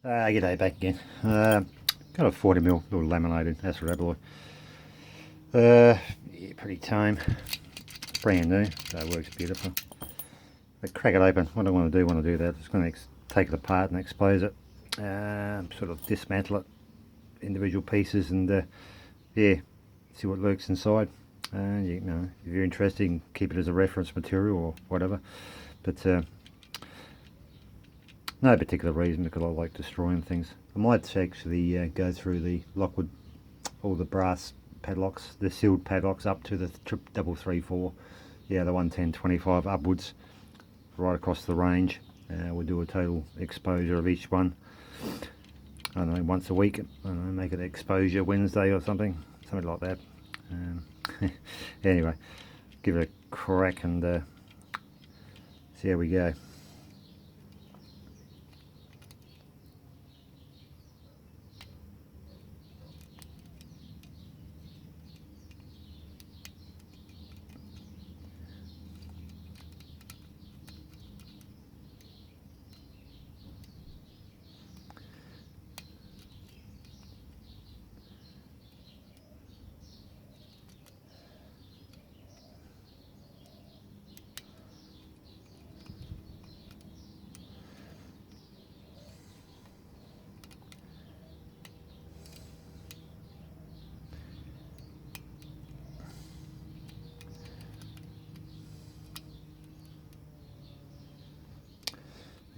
G'day, back again. Got a 40mm little laminated Assa Abloy. Yeah, pretty tame. Brand new, so it works beautiful. But crack it open. What I want to do when I do that is going to take it apart and expose it. Sort of dismantle it, individual pieces, and yeah, see what lurks inside. You know, if you're interested, you can keep it as a reference material or whatever. But no particular reason, because I like destroying things. I might actually go through the Lockwood, all the brass padlocks, the sealed padlocks up to the 334, yeah, the 110-25 upwards, right across the range. We'll do a total exposure of each one. I don't know, once a week. I don't know, make it exposure Wednesday or something like that. Anyway, give it a crack and see how we go.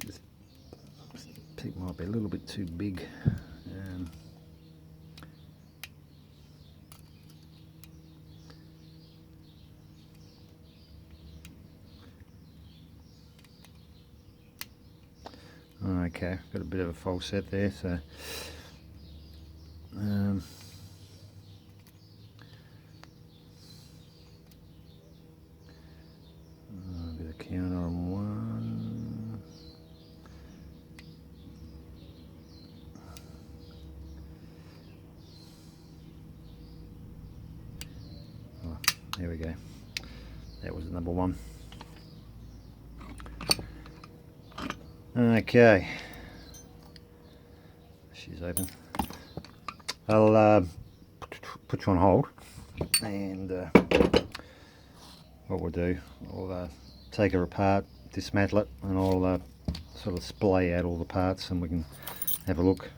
This peak might be a little bit too big. Okay, got a bit of a false set there, so a bit of counter on one. Oh, there we go. That was number one. Okay, she's open. I'll put you on hold, and what we'll do, I'll take her apart, dismantle it, and I'll sort of splay out all the parts and we can have a look.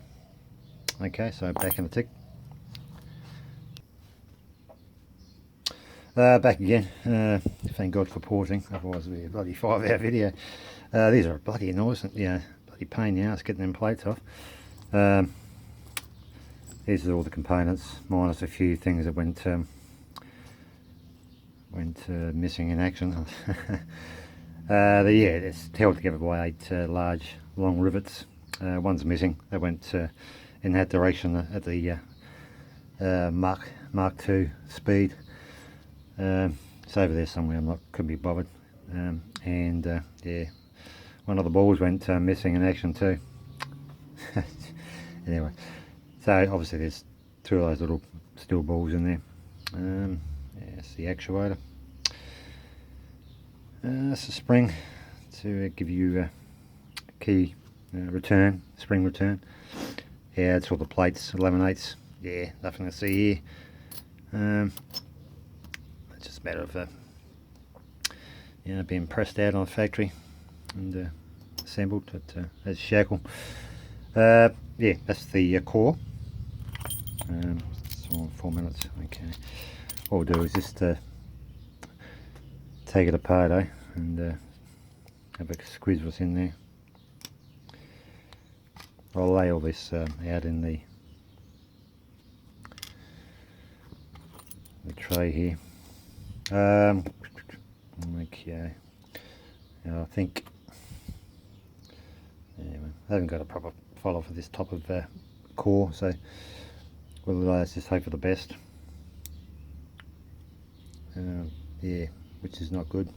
Okay, so back in a tick. Back again. Thank God for pausing, otherwise it would be a bloody 5-hour video. These are a bloody annoyance, yeah, bloody pain in the ass getting them plates off. These are all the components, minus a few things that went missing in action. Yeah, it's held together by 8 large long rivets. One's missing. They went in that direction at the Mark II speed. It's over there somewhere. Couldn't be bothered. Yeah, one of the balls went missing in action too. Anyway, so obviously there's 2 of those little steel balls in there. Yeah, it's the actuator. It's a spring to give you a key return, spring return. Yeah, it's all the plates, laminates. Yeah, nothing to see here. It's just a matter of you know, being pressed out on the factory and assembled as shackle. Yeah, that's the core. It's on 4 minutes. Okay, what we'll do is just take it apart, and have a squeeze what's in there. I'll lay all this out in the tray here. Okay, now I think, anyway, I haven't got a proper follow for this top of core, so we'll just hope for the best. Yeah, which is not good.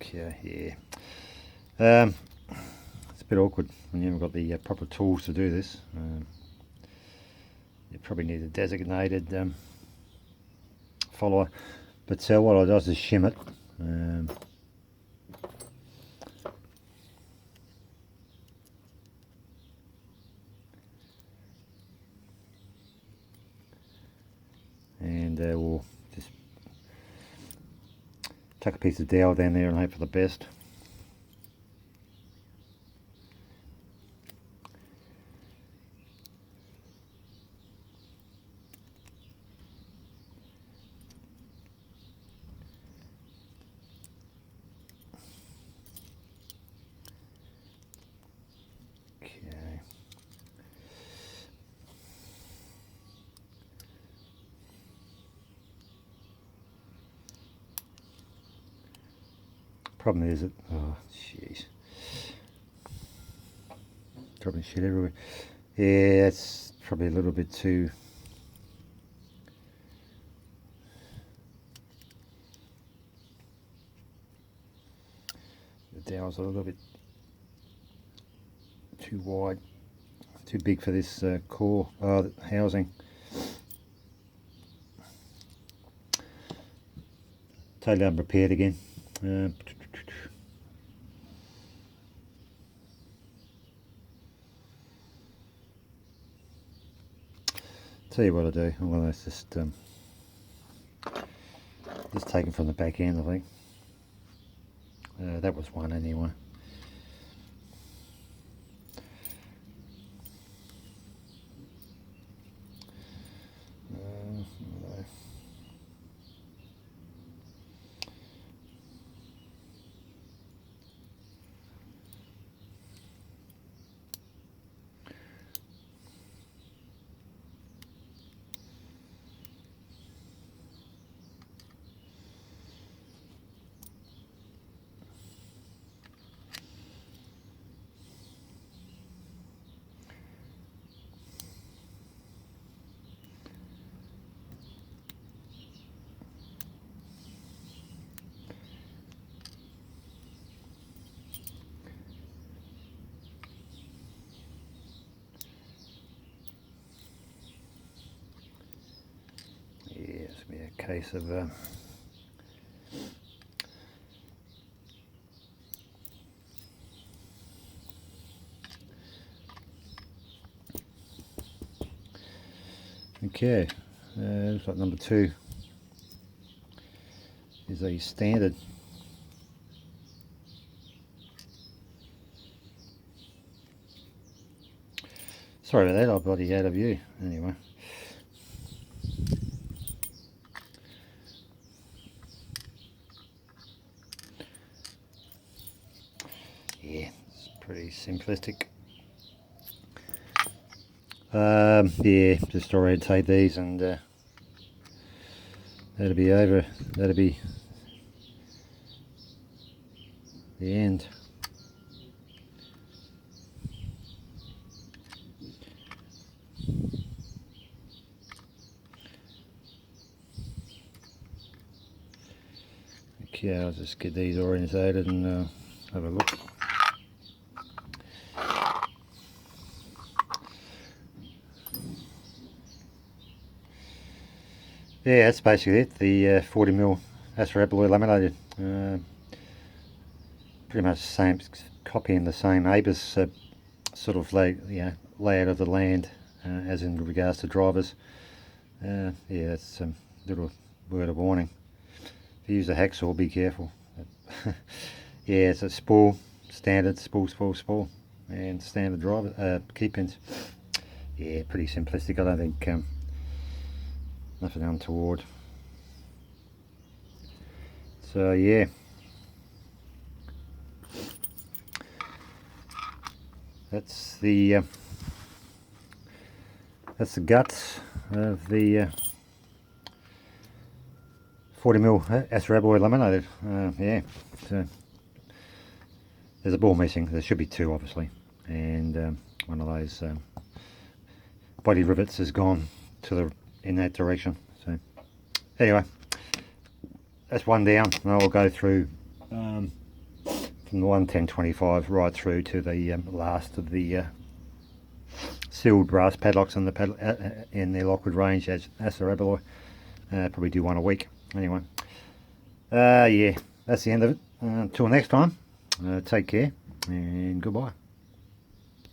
Okay, yeah. It's a bit awkward when you haven't got the proper tools to do this. You're probably need a designated follower, but what I do is just shim it. And we'll just chuck a piece of dowel down there and hope for the best. Problem is oh jeez, dropping shit everywhere. Yeah, it's probably a little bit too. The dowel's a little bit too wide, too big for this core housing. Totally unprepared again. Tell you what I do. Well, it's just taken from the back end, I think. That was one anyway. Be a case of okay, looks like number 2 is a standard. Sorry about that, I'll bloody out of view anyway. Yeah, it's pretty simplistic. Yeah, just orientate these and that'll be over. That'll be the end. Okay, I'll just get these orientated and have a look. Yeah, that's basically it. The 40mm Assa Abloy laminated. Pretty much the same, copying the same ABIS sort of layout of the land as in regards to drivers. Yeah, that's a little word of warning. If you use a hacksaw, be careful. Yeah, it's a spool, standard spool, and standard driver key pins. Yeah, pretty simplistic. I don't think nothing untoward. So yeah, that's the guts of the 40mm Assa Abloy laminated. Yeah, so there's a ball missing. There should be 2 obviously, and one of those body rivets has gone in that direction. So anyway, that's one down, and I'll go through from the 11025 right through to the last of the sealed brass padlocks in the Lockwood range as Assa Abloy. Probably do one a week. Anyway, yeah, that's the end of it. Until next time, take care and goodbye.